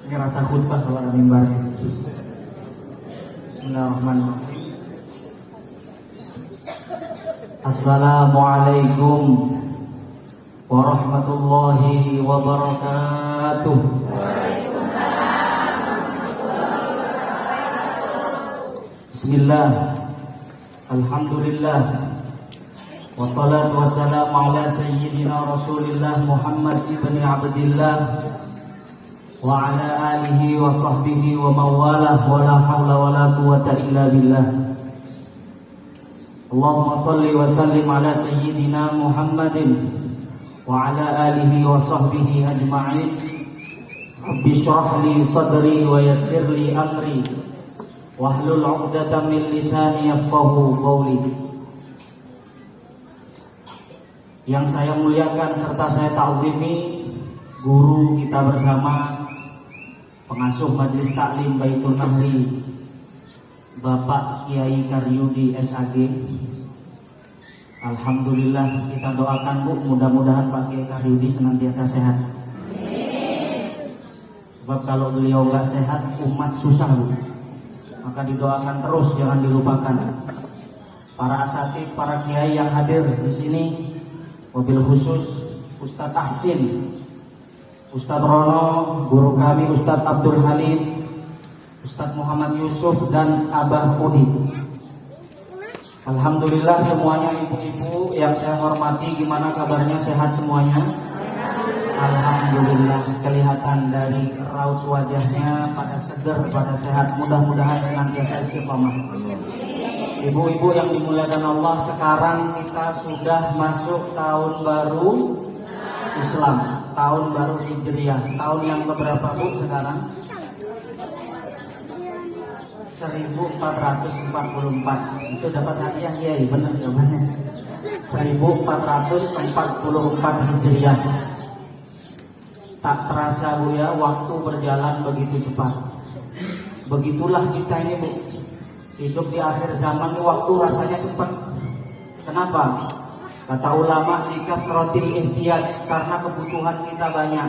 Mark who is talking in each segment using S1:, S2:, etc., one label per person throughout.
S1: Ini rasa khutbah kalau ada mimbarnya. Bismillahirrahmanirrahim. Assalamualaikum warahmatullahi wabarakatuh. Bismillah, alhamdulillah, wassalatu wassalamu ala sayyidina Rasulillah Muhammad ibn Abdillah wa ala alihi wa sahbihi wa mawalah wa la hawla wa la quwwata illa billah. Allahumma salli wa sallim ala sayyidina Muhammadin wa ala alihi wa sahbihi ajma'in. Rabbi shrah li sadri wa yassir li amri wahlul 'uqdatam min lisani yafqahu qawli. Yang saya muliakan serta saya ta'zimi guru kita bersama, pengasuh Majelis Taklim Baitul Nahri, Bapak Kiai Karyudi SAG. Alhamdulillah, kita doakan Bu, mudah-mudahan Pak Kiai Karyudi senantiasa sehat. Sebab kalau beliau nggak sehat, umat susah Bu. Maka didoakan terus, jangan dilupakan. Para asatidz, para kiai yang hadir di sini, mobil khusus Ustadz Ahsin, Ustadz Rono, guru kami Ustadz Abdul Halim, Ustadz Muhammad Yusuf, dan Abah Udi. Alhamdulillah semuanya ibu-ibu yang saya hormati, gimana kabarnya, sehat semuanya? Alhamdulillah, kelihatan dari raut wajahnya pada seger, pada sehat. Mudah-mudahan senantiasa istiqomah. Ibu-ibu yang dimuliakan Allah, sekarang kita sudah masuk tahun baru Islam, tahun baru Hijriah. Tahun yang keberapa Bu sekarang? 1444. Itu dapat hadiah ya, benar jawabannya. 1444 Hijriah. Tak terasa Bu ya, waktu berjalan begitu cepat. Begitulah kita ini Bu, hidup di akhir zaman ini waktu rasanya cepat. Kenapa? Kata ulama, likasratil ihtiyaj, karena kebutuhan kita banyak.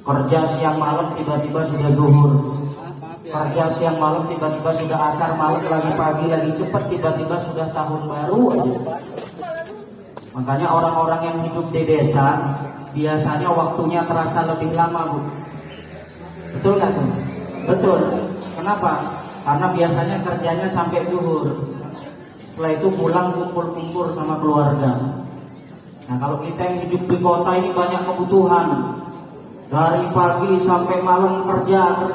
S1: Kerja siang malam tiba-tiba sudah zuhur, kerja siang malam tiba-tiba sudah asar, malam lagi pagi lagi cepat, tiba-tiba sudah tahun baru aja. Makanya orang-orang yang hidup di desa biasanya waktunya terasa lebih lama Bu. Betul nggak tuh? Betul. Kenapa? Karena biasanya kerjanya sampai zuhur. Setelah itu pulang kumpul-kumpul sama keluarga. Nah kalau kita yang hidup di kota ini banyak kebutuhan. Dari pagi sampai malam kerja.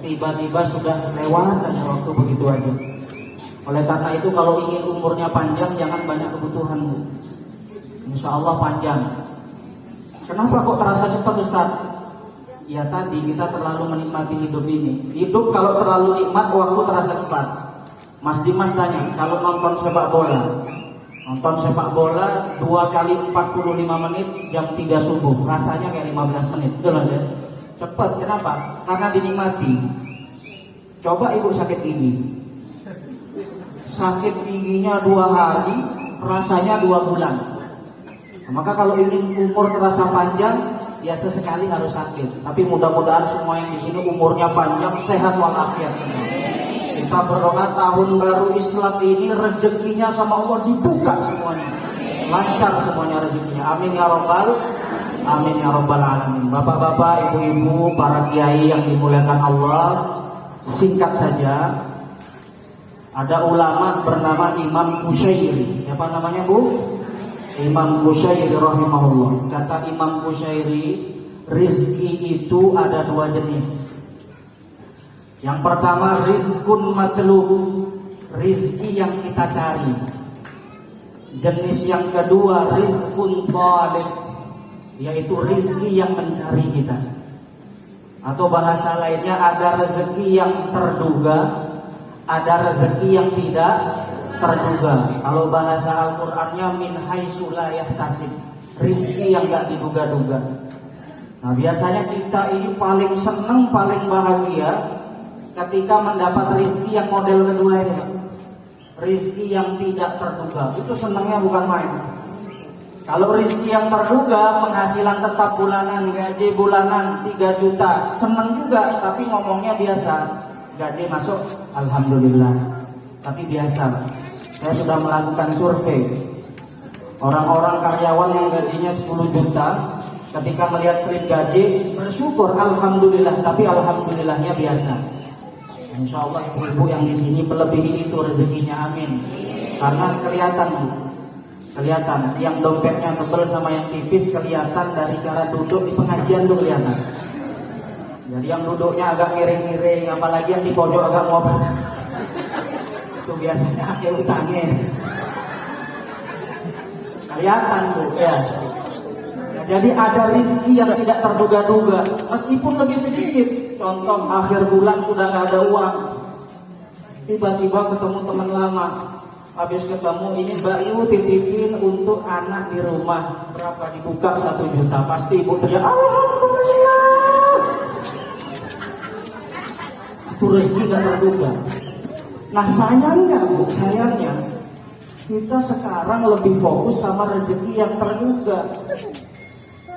S1: Tiba-tiba sudah lewat aja waktu begitu aja. Oleh karena itu kalau ingin umurnya panjang, jangan banyak kebutuhan Bu. Insya Allah panjang. Kenapa kok terasa cepat Ustaz? Ya tadi kita terlalu menikmati hidup ini. Hidup kalau terlalu nikmat, waktu terasa cepat. Mas Dimas tanya, kalau nonton sepak bola 2 kali 45 menit jam 3 subuh, rasanya kayak 15 menit. Betul ya? Cepat, kenapa? Karena dinikmati. Coba ibu sakit gigi. Sakit giginya 2 hari, rasanya 2 bulan. Maka kalau ingin umur terasa panjang, ya sesekali harus sakit. Tapi mudah-mudahan semua yang di sini umurnya panjang, sehat walafiat semua. Kita berdoa tahun baru Islam ini rezekinya sama Allah dibuka semuanya, lancar semuanya rezekinya. Amin ya robbal alamin. Bapak-bapak, ibu-ibu, para kiai yang dimuliakan Allah, singkat saja. Ada ulama bernama Imam Qushairi. Siapa namanya Bu? Imam Qushairi rahimahullah. Kata Imam Qushairi, rizki itu ada 2 jenis. Yang pertama rizkun matlub, rizki yang kita cari. Jenis yang kedua rizkun talib, yaitu rizki yang mencari kita. Atau bahasa lainnya ada rezeki yang terduga, ada rezeki yang tidak terduga. Kalau bahasa Al-Qur'annya min haitsu la yahtasib, rizki yang gak diduga-duga. Nah biasanya kita ini paling senang, paling bahagia ketika mendapat rizki yang model kedua ini, rizki yang tidak terduga. Itu senangnya bukan main. Kalau rezeki yang terduga, penghasilan tetap bulanan, gaji bulanan 3 juta, seneng juga, tapi ngomongnya biasa. Gaji masuk, alhamdulillah. Tapi biasa. Saya sudah melakukan survei. Orang-orang karyawan yang gajinya 10 juta, ketika melihat slip gaji, bersyukur, alhamdulillah, tapi alhamdulillahnya biasa. Insya Allah ibu-ibu yang di sini melebihi itu rezekinya, amin. Karena kelihatan, Bu. Kelihatan, yang dompetnya tebal sama yang tipis kelihatan dari cara duduk di pengajian tuh kelihatan. Jadi yang duduknya agak miring-miring, apalagi yang di pojok agak ngobrol, itu biasanya ada utangnya. Kelihatan Bu, ya. Jadi ada rizki yang tidak terduga-duga, meskipun lebih sedikit. Contoh akhir bulan sudah nggak ada uang, tiba-tiba ketemu teman lama. Habis ketemu, ini Mbak Yu titipin untuk anak di rumah, berapa? Dibuka 1 juta. Pasti ibu teriak, alhamdulillah. Itu rezeki gak terduga. Nah sayangnya Bu, sayangnya kita sekarang lebih fokus sama rezeki yang terduga.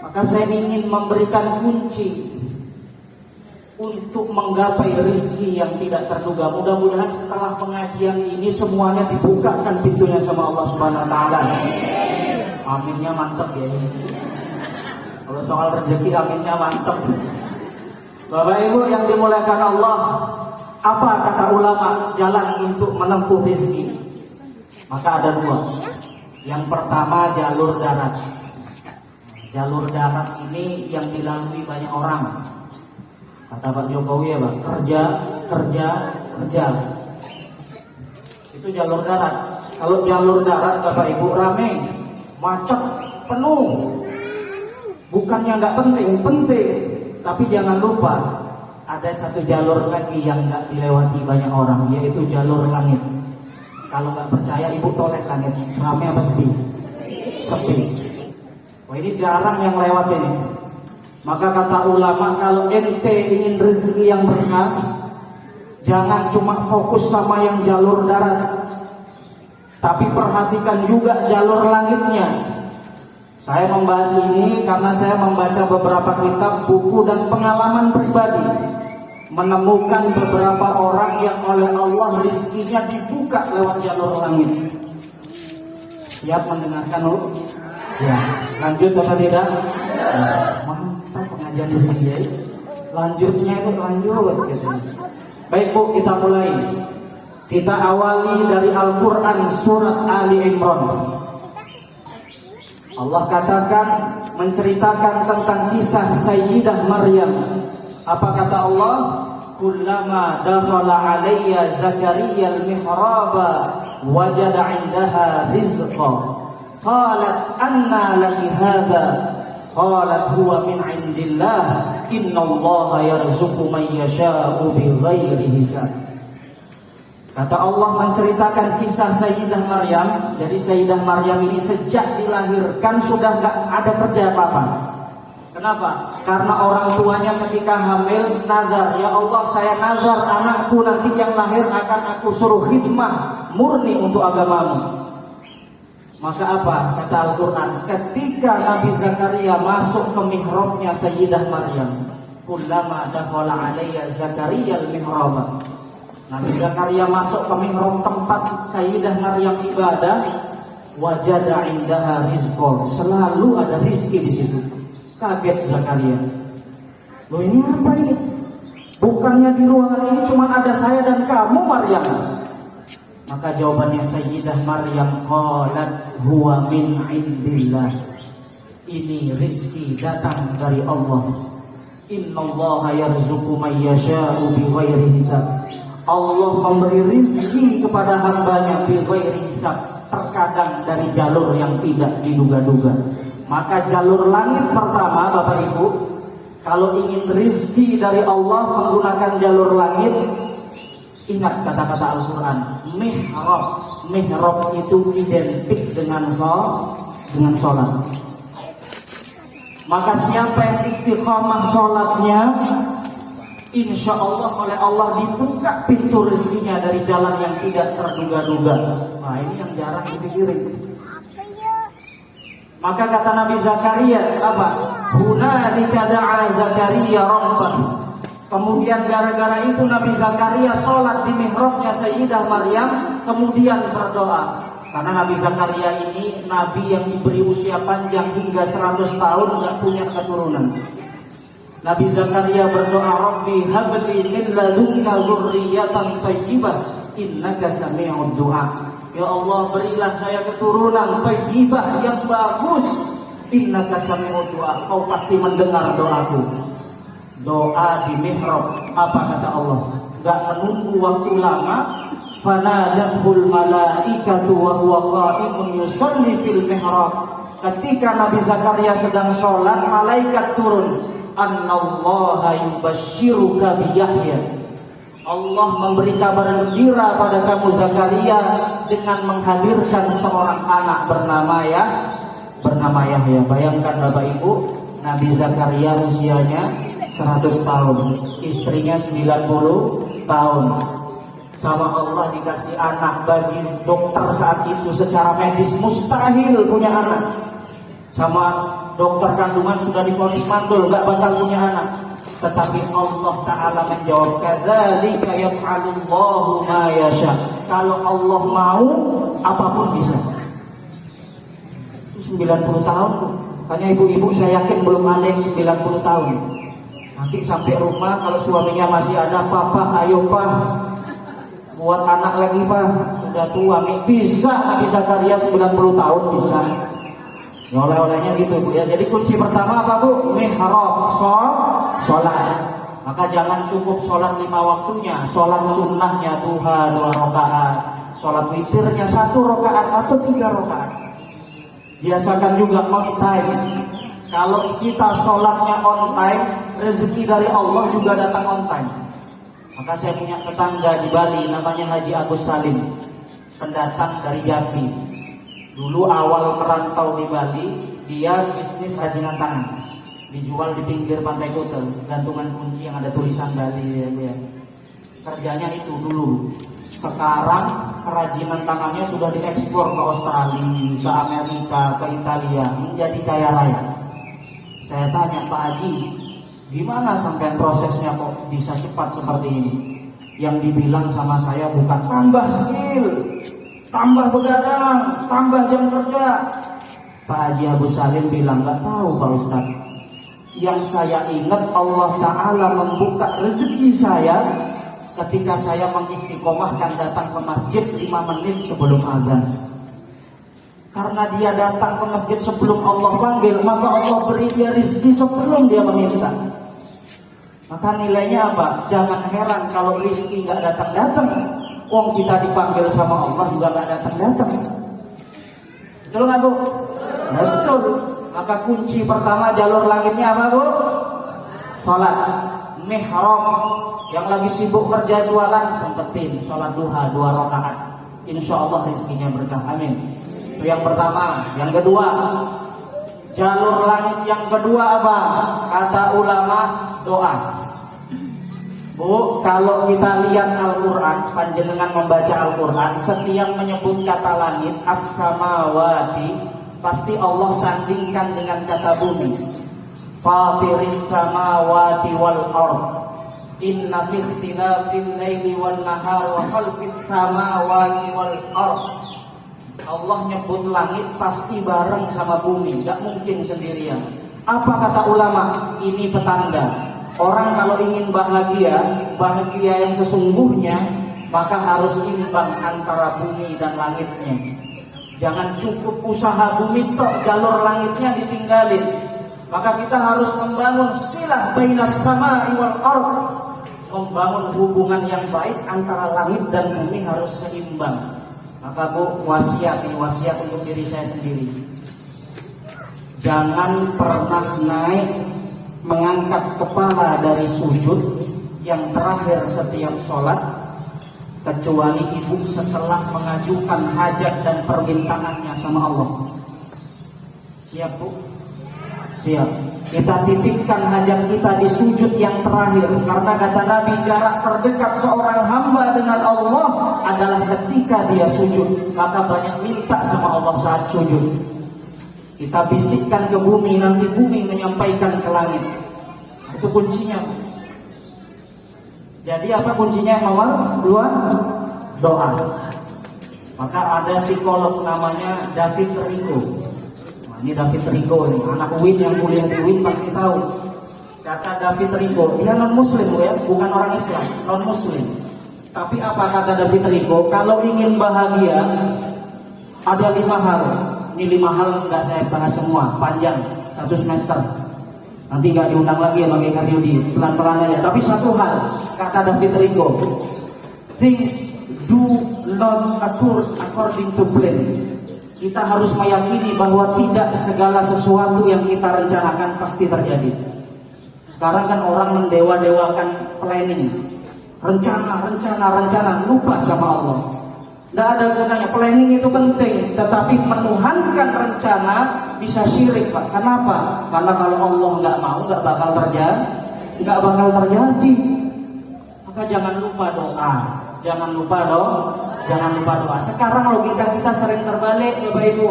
S1: Maka saya ingin memberikan kunci untuk menggapai rezeki yang tidak terduga. Mudah-mudahan setelah pengajian ini semuanya dibukakan pintunya sama Allah Subhanahu wa taala. Aminnya mantap ya. Kalau soal rezeki aminnya mantap. Bapak Ibu yang dimuliakan Allah, apa kata ulama jalan untuk menempuh rezeki? Maka ada 2. Yang pertama jalur darat. Jalur darat ini yang dilalui banyak orang. Kata Pak Jokowi ya Pak, kerja. Itu jalur darat. Kalau jalur darat Bapak Ibu rame, macet, penuh. Bukannya nggak penting, tapi jangan lupa ada satu jalur lagi yang nggak dilewati banyak orang, yaitu jalur langit. Kalau nggak percaya Ibu toleh langit, rame apa sepi? Sepi. Wah ini jarang yang lewat ini. Maka kata ulama, kalau ente ingin rezeki yang berkah, jangan cuma fokus sama yang jalur darat, tapi perhatikan juga jalur langitnya. Saya membahas ini karena saya membaca beberapa kitab, buku dan pengalaman pribadi, menemukan beberapa orang yang oleh Allah rezekinya dibuka lewat jalur langit. Siap mendengarkan Bu? Ya, lanjut apa tidak? Mantap pengajian di sini ya. Lanjutnya itu lanjut gitu. Baik Bu, kita mulai. Kita awali dari Al-Quran surat Ali Imran. Allah katakan, menceritakan tentang kisah Sayyidah Maryam. Apa kata Allah? Kullama dakhala alayya Zakaria al-mihraba wajada 'indaha rizqa. Qalat anna laki hadha. Qalat huwa min 'indillah. Innallaha yarzuqu man yasha'u bighairi hisab. Kata Allah menceritakan kisah Sayyidah Maryam. Jadi Sayyidah Maryam ini sejak dilahirkan sudah gak ada kerja apa-apa. Kenapa? Karena orang tuanya ketika hamil nazar, ya Allah saya nazar anakku nanti yang lahir akan aku suruh khidmah murni untuk agamamu. Maka apa? Kata Al-Quran, ketika Nabi Zakaria masuk ke mihrabnya Sayyidah Maryam, kullama dakhala alayya Zakaria al-mihraba. Nabi Zakaria masuk ke mihrab tempat Sayyidah Maryam ibadah, wajada indaha rizqa. Selalu ada rizki di situ. Kaget Zakaria. Loh ini apa ini? Bukannya di ruangan ini cuma ada saya dan kamu Maryam? Maka jawabannya Sayyidah Maryam, qalat huwa min indillah. Ini rizki datang dari Allah. Innallaha yarzuqu man yasha'u bighairi hisab. Allah memberi rizki kepada hambanya bighairi hisab, terkadang dari jalur yang tidak diduga-duga. Maka jalur langit pertama Bapak Ibu, kalau ingin rizki dari Allah menggunakan jalur langit, ingat kata-kata Al-Quran, mihrab. Mihrab itu identik dengan sholat. Maka siapa yang istiqamah sholatnya, insya Allah oleh Allah dibuka pintu rezekinya dari jalan yang tidak terduga-duga. Nah ini yang jarang dipikirin. Maka kata Nabi Zakaria apa? Hunalika da'a Zakaria rabbah. Kemudian gara-gara itu Nabi Zakaria sholat di mihrabnya Sayyidah Maryam, kemudian berdoa. Karena Nabi Zakaria ini Nabi yang diberi usia panjang hingga 100 tahun gak punya keturunan. Nabi Zakaria berdoa, Rabbi habli min ladunka dzurriyyatan thayyibah innaka sami'ud du'a. Ya Allah, berilah saya keturunan thayyibah yang bagus. Innaka sami'ud du'a. Kau pasti mendengar doaku. Doa di mihrab, apa kata Allah? Gak menunggu waktu lama. Fanadatul malaikatu wa huwa qa'imun yusalli fil mihrab. Ketika Nabi Zakaria sedang sholat, malaikat turun. Annallaha yubashshiruka bi Yahya. Allah memberi kabar gembira pada kamu Zakaria dengan menghadirkan seorang anak bernama Yahya. Bayangkan Bapak Ibu, Nabi Zakaria usianya 100 tahun, istrinya 90 tahun. Sama Allah dikasih anak. Bagi dokter saat itu secara medis mustahil punya anak. Sama dokter kandungan sudah divonis mandul, gak bakal punya anak. Tetapi Allah Ta'ala menjawab, kadzalika yaf'alullahu ma yasha. Kalau Allah mau, apapun bisa. Itu 90 tahun. Tanya ibu-ibu, saya yakin belum ada yang 90 tahun. Nanti sampai rumah kalau suaminya masih ada, papa ayo pak buat anak lagi pak, sudah tua. Bisa Nabi Zakaria 90 tahun bisa. Ya, oleh-olehnya gitu Bu ya. Jadi kunci pertama apa Bu? Mihrab, sholat. Maka jangan cukup sholat 5 waktunya. Sholat sunnahnya duha 2 rakaat, sholat witirnya 1 rakaat atau 3 rakaat. Biasakan juga on time. Kalau kita sholatnya on time, rezeki dari Allah juga datang on time. Maka saya punya tetangga di Bali namanya Haji Agus Salim, pendatang dari Jambi. Dulu awal merantau di Bali, dia bisnis kerajinan tangan, dijual di pinggir pantai Kuta, gantungan kunci yang ada tulisan Bali ya. Kerjanya itu dulu. Sekarang kerajinan tangannya sudah diekspor ke Australia, ke Amerika, ke Italia, menjadi kaya raya. Saya tanya, Pak Haji, gimana sampai prosesnya kok bisa cepat seperti ini? Yang dibilang sama saya bukan tambah skill, tambah begadang, tambah jam kerja. Pak Haji Abu Salim bilang, gak tahu Pak Ustadz. Yang saya ingat Allah Ta'ala membuka rezeki saya ketika saya mengistiqomahkan datang ke masjid 5 menit sebelum azan. Karena dia datang ke masjid sebelum Allah panggil, maka Allah beri dia rezeki sebelum dia meminta. Maka nilainya apa? Jangan heran kalau rezeki gak datang-datang. Wong kita dipanggil sama Allah juga gak datang-datang. Betul gak Bu? Betul. Maka kunci pertama jalur langitnya apa Bu? Salat. Mihrab. Yang lagi sibuk kerja jualan, sempetin sholat duha 2 rakaat. Insya Allah rezekinya berkah. Amin. Itu yang pertama. Yang kedua, jalur langit yang kedua apa? Kata ulama, doa. Bu, kalau kita lihat Al-Quran, panjenengan membaca Al-Quran, setiap menyebut kata langit, as-samawati, pasti Allah sandingkan dengan kata bumi. Fatiris samawati wal ard, inna fi ikhtilafil laili wan nahar wa khalqis samawati wal ard. Allah nyebut langit pasti bareng sama bumi, gak mungkin sendirian. Apa kata ulama? Ini petanda. Orang kalau ingin bahagia yang sesungguhnya, maka harus imbang antara bumi dan langitnya. Jangan cukup usaha bumi tok, jalur langitnya ditinggalin. Maka kita harus membangun silah bainas sama'i wal ard. Membangun hubungan yang baik antara langit dan bumi harus seimbang. Maka Bu, wasiat untuk diri saya sendiri. Jangan pernah mengangkat kepala dari sujud yang terakhir setiap sholat, kecuali ibu setelah mengajukan hajat dan permintaannya sama Allah. Siap Bu? Siap. Kita titipkan hajat kita di sujud yang terakhir. Karena kata Nabi, jarak terdekat seorang hamba dengan Allah adalah ketika dia sujud. Maka banyak minta sama Allah saat sujud. Kita bisikkan ke bumi, nanti bumi menyampaikan ke langit. Itu kuncinya. Jadi apa kuncinya yang nomor 2? Doa. Maka ada psikolog namanya David Rigo. Nah, ini David Rigo nih, anak UIN yang kuliah di UIN pasti tahu. Kata David Rigo, dia non muslim ya, bukan orang Islam, non muslim. Tapi apa kata David Rigo? Kalau ingin bahagia ada 5 hal. Ini 5 hal nggak saya bahas semua, panjang 1 semester. Nanti nggak diundang lagi ya bagi Karyudi, pelan-pelan aja. Tapi 1 hal kata David Rigo, things do not occur according to plan. Kita harus meyakini bahwa tidak segala sesuatu yang kita rencanakan pasti terjadi. Sekarang kan orang mendewa-dewakan planning, rencana, lupa sama Allah. Tidak ada gunanya. Planning itu penting, tetapi menuhankan rencana bisa syirik, Pak. Kenapa? Karena kalau Allah nggak mau, nggak bakal terjadi. Maka jangan lupa doa. Jangan lupa doa. Sekarang logika kita sering terbalik, Bapak Ibu.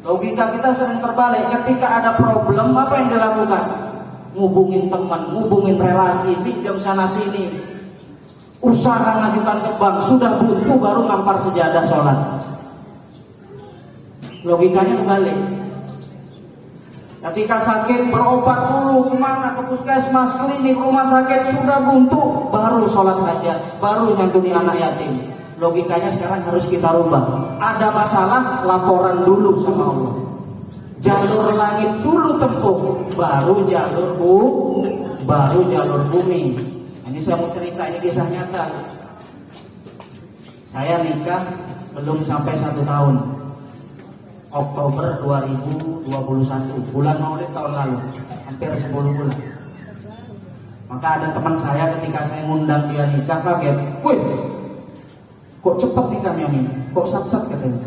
S1: Logika kita sering terbalik. Ketika ada problem, apa yang dilakukan? Ngubungin teman, ngubungin relasi, pinjam sana sini, usaha ngajukan ke bank, sudah buntu baru ngampar sejadah sholat. Logikanya kebalik. Ketika sakit berobat dulu kemana, ke puskesmas, klinik, rumah sakit, sudah buntu baru sholat hajat, baru nyantuni anak yatim. Logikanya sekarang harus kita rubah. Ada masalah, laporan dulu sama Allah. Jalur langit dulu tempuh, baru jalur bumi. Ini saya mau cerita, ini kisah nyata. Saya nikah belum sampai 1 tahun. Oktober 2021, bulan Maulid tahun lalu, hampir 10 bulan. Maka ada teman saya ketika saya ngundang dia nikah kaget, wih, kok cepat nikahnya nih, kok sat-sat katanya.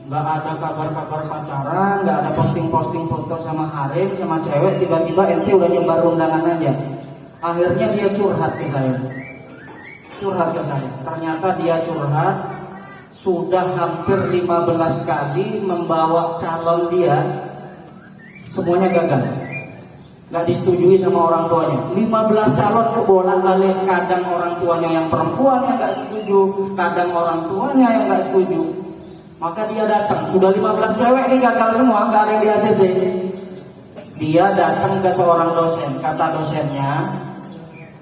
S1: Nggak ada kabar-kabar pacaran, nggak ada posting-posting foto sama harem, sama cewek, tiba-tiba ente udah nyebar undangan aja. Akhirnya dia curhat ke saya. Ternyata dia curhat sudah hampir 15 kali membawa calon dia, semuanya gagal, nggak disetujui sama orang tuanya. 15 calon bolak-balik, kadang orang tuanya yang perempuan yang nggak setuju, kadang orang tuanya yang nggak setuju. Maka dia datang, sudah 15 cewek ini gagal semua, nggak ada yang di ACC. Dia datang ke seorang dosen, kata dosennya,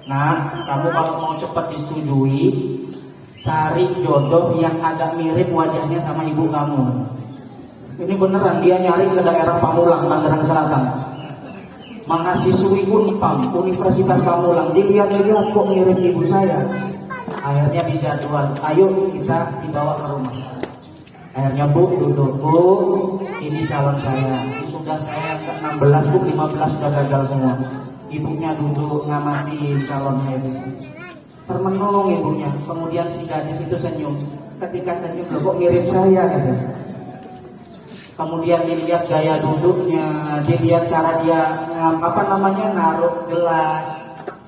S1: nah, kamu kalau mau cepat disetujui, cari jodoh yang agak mirip wajahnya sama ibu kamu. Ini beneran, dia nyari ke daerah Pamulang, Tangerang Selatan. Mahasiswi Unpam, Universitas Pamulang, dilihat-lihat kok mirip ibu saya. Akhirnya dijadwal, ayo kita dibawa ke rumah. Akhirnya Bu, duduk Bu, ini calon saya. Sudah saya ke 16 Bu, 15 sudah gagal semua. Ibunya duduk ngamati calonnya itu. Termenung ibunya. Kemudian si gadis itu senyum. Ketika senyum, kok mirip saya gitu. Kemudian dilihat gaya duduknya, dilihat cara dia naruh gelas.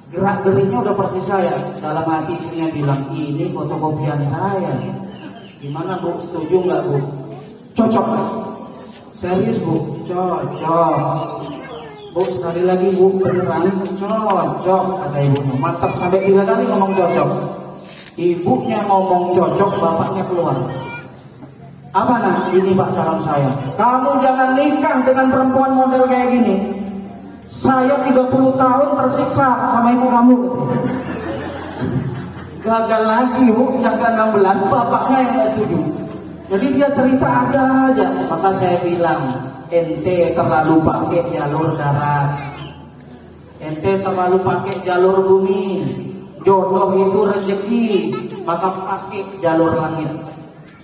S1: Gerak-geriknya udah persis saya. Dalam hati ibunya bilang, ini fotokopian saya. Gimana Bu, setuju nggak Bu? Cocok. Serius Bu? Cocok. Bu, sekali lagi Bu, beneran cocok, kata ibunya. Mantap, sampai 3 kali ngomong cocok. Ibunya ngomong cocok, bapaknya keluar. Apa nak? Ini Pak calon saya. Kamu jangan nikah dengan perempuan model kayak gini. Saya 30 tahun tersiksa sama ibu kamu. Gagal lagi Bu, yang ke-16 bapaknya yang gak setuju. Jadi dia cerita ada aja. Maka saya bilang, ente terlalu pakai jalur darat, ente terlalu pakai jalur bumi. Jodoh itu rezeki, maka pakai jalur langit.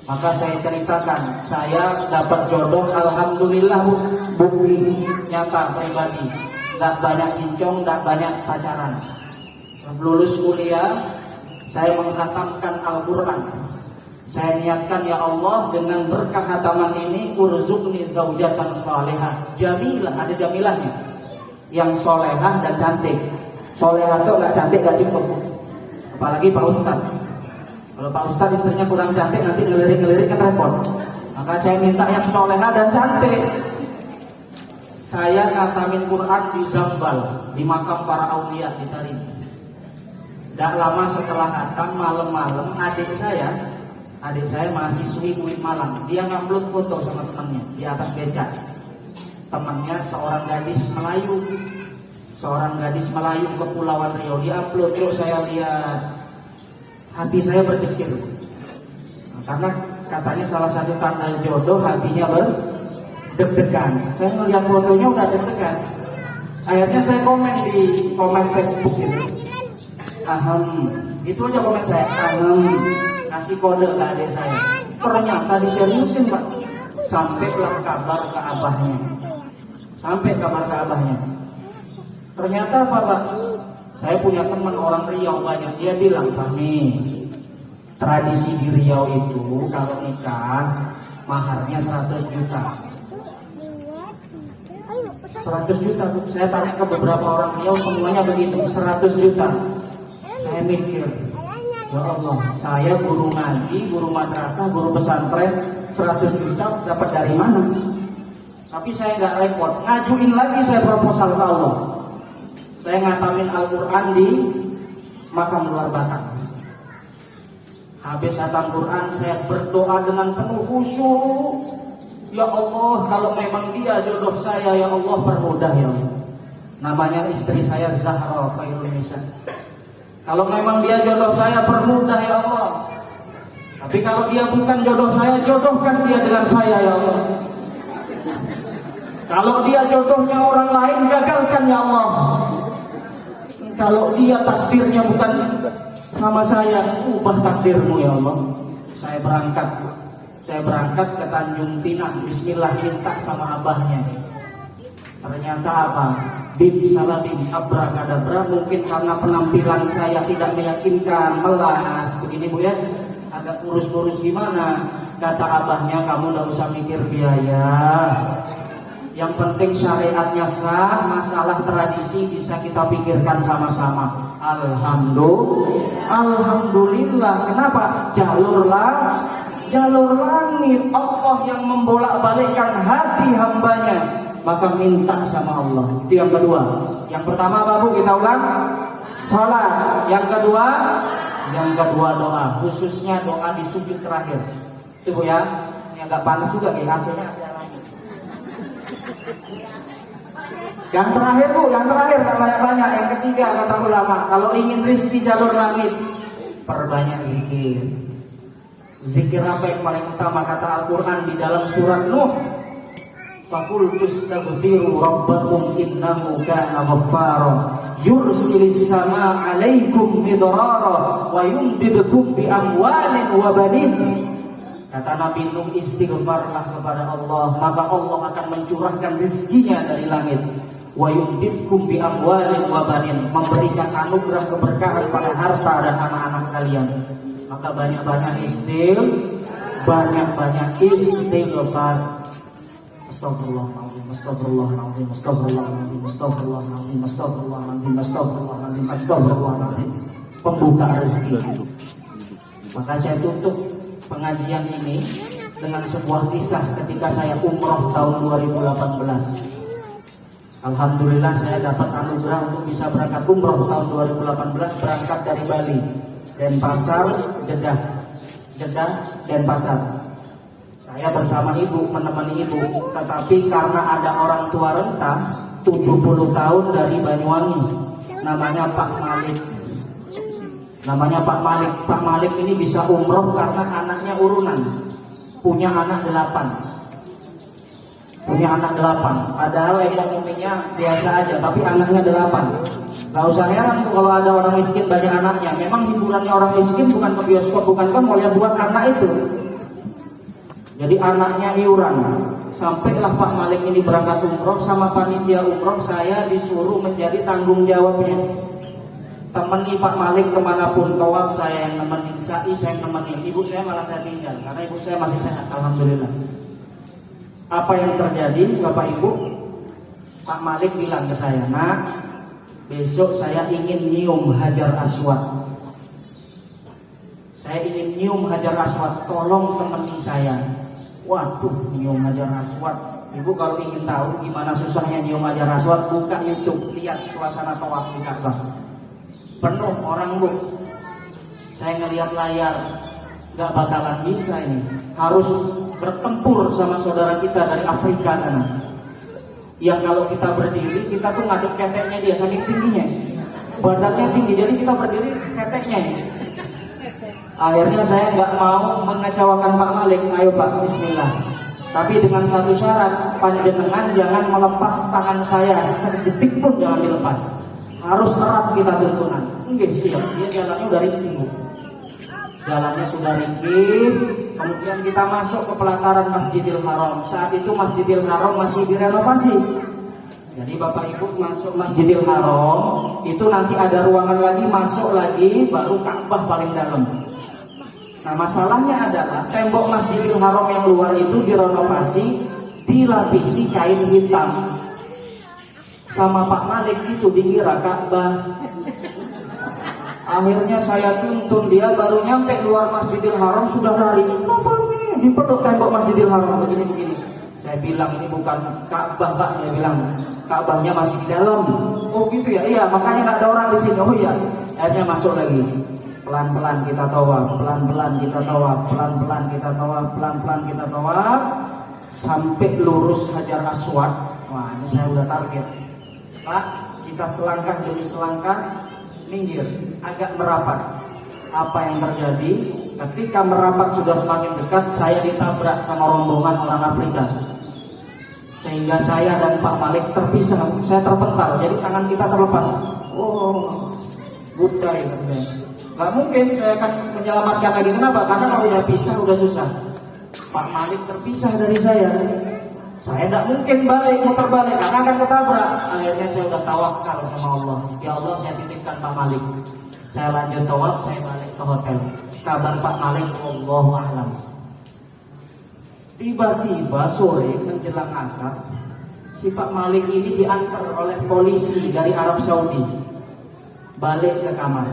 S1: Maka saya ceritakan, saya dapat jodoh, alhamdulillah Bu, bukti nyata pribadi. Gak banyak cincong, gak banyak pacaran. Lulus kuliah, saya menghatamkan Al-Quran. Saya niatkan, ya Allah, dengan berkah hataman ini, urzuqni zaujatan salihah. Jamilah, ada jamilahnya. Yang solehah dan cantik. Solehah itu gak cantik gak cukup. Apalagi Pak Ustadz. Kalau Pak Ustadz istrinya kurang cantik, nanti ngelirik-ngelirik kan repot. Maka saya minta yang soleha dan cantik. Saya ngatamin Quran di Zambal, di makam para aulia di Tarim. Tidak lama setelah khatam, malam-malam adik saya mahasiswi UIN Malang, dia ngupload foto sama temannya di atas beca. Temannya seorang gadis Melayu Kepulauan Riau, dia upload. Terus saya lihat, hati saya bergeser. Karena katanya salah satu tanda jodoh hatinya deg-degan. Saya melihat fotonya udah deg-degan. Akhirnya saya komen di komen Facebook itu. Itu aja komen saya. Kasih kode ke adik saya. Ternyata diseriusin Pak. Sampailah kabar ke abahnya. Ternyata apa Pak? Saya punya teman orang Riau banyak. Dia bilang, Pak nih, tradisi di Riau itu kalau nikah maharnya 100 juta. 100 juta. Saya tanya ke beberapa orang Riau, semuanya begitu, 100 juta. Saya mikir, ya Allah, saya guru ngaji, guru madrasah, guru pesantren, 100 juta dapat dari mana? Tapi saya nggak repot, ngajuin lagi saya proposal ke Allah. Saya ngatamin Al-Quran di makam luar Batak. Habis khatam Quran, saya berdoa dengan penuh khusyuk. Ya Allah, kalau memang dia jodoh saya, ya Allah permudah ya Allah. Namanya istri saya Zahra Khairul Nisa. Kalau memang dia jodoh saya, permudah ya Allah. Tapi kalau dia bukan jodoh saya, jodohkan dia dengan saya ya Allah. Kalau dia jodohnya orang lain, gagalkan ya Allah. Kalau dia takdirnya bukan sama saya, ubah takdirmu ya Allah. Saya berangkat ke Tanjung Pinang. Bismillah, minta sama abahnya. Ternyata apa? Bim salabim abrakadabra. Mungkin karena penampilan saya tidak meyakinkan, melas begini Bu ya, agak kurus-kurus gimana. Kata abahnya, kamu tidak usah mikir biaya, yang penting syariatnya sah, masalah tradisi bisa kita pikirkan sama-sama. Alhamdulillah. Kenapa? Jalur langit. Allah yang membolak-balikkan hati hambanya. Maka minta sama Allah. Itu yang kedua. Yang pertama Babu kita ulang, salat. Yang kedua doa. Khususnya doa di sujud terakhir. Itu Bu ya. Ini agak panas juga nih hasilnya. Yang terakhir Bu, yang terakhir banyak-banyak. Yang ketiga kata ulama, kalau ingin rizki jalur langit, perbanyak zikir. Zikir apa yang paling utama? Kata Al-Quran di dalam surat Nuh, Faqul tustaghfiru rabbakum innahu kana ghaffara yursilis samaa 'alaikum midrara wa yumdidukum bi amwalin wa banin. Kata Nabi Nuh, istighfarlah kepada Allah, maka Allah akan mencurahkan rezekinya dari langit. Wa yumdidkum bi amwalin wa banin, memberikan anugerah keberkahan pada harta dan anak-anak kalian. Maka banyak-banyak istighfar. Astagfirullahaladzim, astagfirullahaladzim, astagfirullahaladzim, astagfirullahaladzim, astagfirullahaladzim, astagfirullahaladzim, astagfirullahaladzim. Pembuka rezeki. Maka saya tutup pengajian ini dengan sebuah kisah ketika saya umroh tahun 2018. Alhamdulillah saya dapat anugerah untuk bisa berangkat umroh tahun 2018, berangkat dari Bali, Denpasar, Jeddah, Denpasar. Saya bersama ibu, menemani ibu, tetapi karena ada orang tua renta 70 tahun dari Banyuwangi, namanya Pak Malik. Pak Malik ini bisa umroh karena anaknya urunan, punya anak 8. Padahal ekonominya biasa aja, tapi anaknya 8. Gak usah heran kalau ada orang miskin banyak anaknya. Memang hiburannya orang miskin bukan ke bioskop, bukan ke mall, yang buat anak itu. Jadi anaknya iuran. Sampailah Pak Malik ini berangkat umroh, sama panitia umroh saya disuruh menjadi tanggung jawabnya. Temani Pak Malik kemanapun, tawaf saya yang nemenin, sa'i saya yang nemenin. Ibu saya malah saya tinggal karena ibu saya masih sehat, alhamdulillah. Apa yang terjadi Bapak Ibu? Pak Malik bilang ke saya, nak, besok saya ingin nyium Hajar Aswad. Saya ingin nyium Hajar Aswad, tolong temani saya. Waduh, nyium Hajar Aswad. Ibu kalau ingin tahu gimana susahnya nyium Hajar Aswad, buka YouTube, lihat suasana tawaf di Ka'bah. Penuh orang, Bu. Saya ngelihat layar, gak bakalan bisa ini. Harus bertempur sama saudara kita dari Afrika sana. Yang kalau kita berdiri, kita tuh ngadep keteknya dia, saking tingginya. Badannya tinggi, jadi kita berdiri keteknya ini. Akhirnya saya nggak mau mengecewakan Pak Malik. Ayo Pak, bismillah. Tapi dengan satu syarat, panjenengan jangan melepas tangan saya sedetik pun, jangan dilepas. Harus erat kita tuntunan. Enggak siap, dia jalannya udah ringkih. Jalannya sudah ringkih. Kemudian kita masuk ke pelataran Masjidil Haram. Saat itu Masjidil Haram masih direnovasi. Jadi Bapak Ibu masuk Masjidil Haram, itu nanti ada ruangan lagi, masuk lagi, baru Ka'bah paling dalam. Nah masalahnya adalah tembok Masjidil Haram yang luar itu direnovasi, dilapisi kain hitam. Sama Pak Malik itu dikira Ka'bah. Akhirnya saya tuntun dia, baru nyampe luar Masjidil Haram sudah lari. Dipeluk tembok Masjidil Haram begini-begini. Saya bilang ini bukan Ka'bah Pak, dia bilang Ka'bahnya masih di dalam. Oh gitu ya, iya makanya nggak ada orang di sini. Oh iya, akhirnya masuk lagi. Pelan-pelan kita tawaf, pelan-pelan kita tawaf, pelan-pelan kita tawaf, pelan-pelan kita tawaf, sampai lurus Hajar Aswad. Wah ini saya udah target. Pak, kita selangkah demi selangkah, minggir, agak merapat. Apa yang terjadi? Ketika merapat sudah semakin dekat, saya ditabrak sama rombongan orang Afrika. Sehingga saya dan Pak Malik terpisah, saya terpental, jadi tangan kita terlepas. Oh, Buddha itu. Gak mungkin saya akan menyelamatkan lagi. Kenapa? Karena kalau udah pisah udah susah. Pak Malik terpisah dari saya. Saya tidak mungkin balik, muter balik karena akan ketabrak. Akhirnya saya udah tawakal sama Allah. Ya Allah, saya titipkan Pak Malik. Saya lanjut tawaf, saya balik ke hotel. Kabar Pak Malik, Allahu a'lam. Tiba-tiba sore menjelang asar, si Pak Malik ini diantar oleh polisi dari Arab Saudi. Balik ke kamar.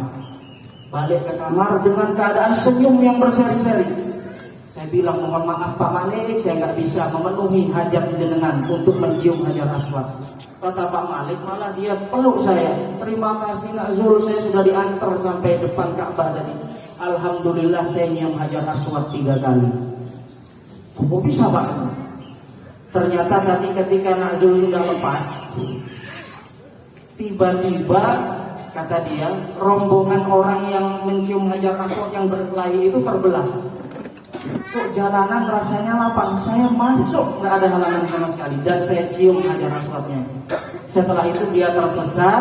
S1: Balik ke kamar dengan keadaan senyum yang berseri-seri. Saya bilang mohon maaf Pak Malik, saya nggak bisa memenuhi hajat jenengan untuk mencium Hajar Aswad. Kata Pak Malik, malah dia peluk saya. Terima kasih Nak Zul, saya sudah diantar sampai depan Ka'bah tadi. Alhamdulillah saya nyium Hajar Aswad 3 kali. Kok bisa Pak? Ternyata tadi ketika Nak Zul sudah lepas, tiba-tiba kata dia, rombongan orang yang mencium Hajar Aswad yang berkelahi itu terbelah. Kok jalanan rasanya lapang, saya masuk nggak ada halangan sama sekali dan saya cium Hajar Aswadnya. Setelah itu dia tersesat,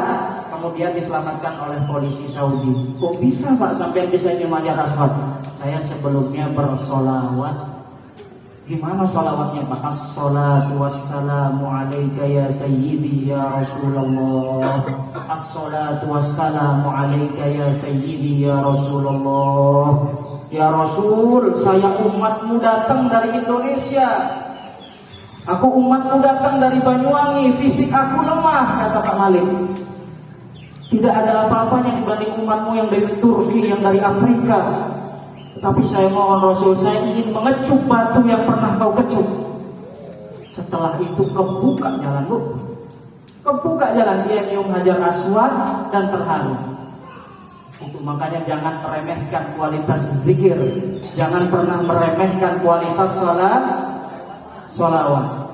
S1: kemudian diselamatkan oleh polisi Saudi. Kok bisa Pak sampai bisa cium Hajar Aswad? Saya sebelumnya bersolawat. Gimana sholawatnya Pak? As-salatu wassalamu alaika ya sayyidi ya Rasulullah. As-salatu wassalamu alaika ya sayyidi ya Rasulullah. Ya Rasul, saya umatmu datang dari Indonesia. Aku umatmu datang dari Banyuwangi. Fisik aku lemah, kata Pak Malik. Tidak ada apa-apanya dibanding umatmu yang dari Turki, yang dari Afrika. Tapi saya mohon Rasul, saya ingin mengecup batu yang pernah kau kecup. Setelah itu kebuka jalan, Bu. Kebuka jalan, dia nyium Hajar Aswad dan terharu. Itu makanya jangan meremehkan kualitas zikir. Jangan pernah meremehkan kualitas salat, salawat.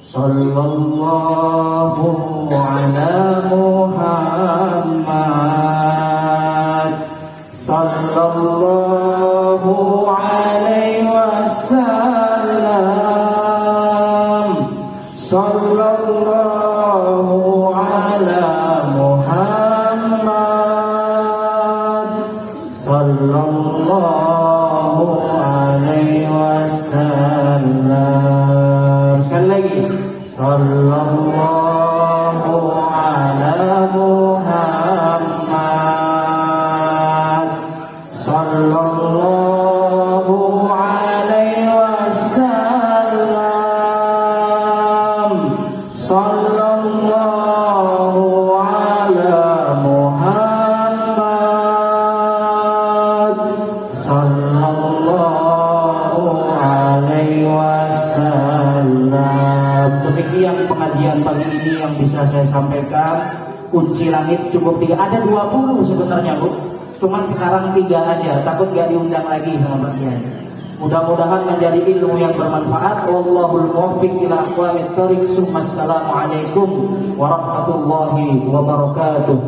S1: Sallallahu ala Muhammad. Sallallahu alaihi wasallam. Sallallahu ala Muhammad. Sallallahu alaihi wasallam. Sekali lagi. Sallallahu ala Muhammad. Sallallahu alaihi wasallam. Sallallahu ala Muhammad. Sallallahu alaihi wasallam. pagi ini yang bisa saya sampaikan. Kunci langit cukup 3, ada 20 sebenarnya Bu, cuman sekarang 3 aja, takut gak diundang lagi sama Pak Kiai. Mudah-mudahan menjadi ilmu yang bermanfaat. Wallahul muwaffiq ila aqwamit thoriq. Assalamualaikum warahmatullahi wabarakatuh.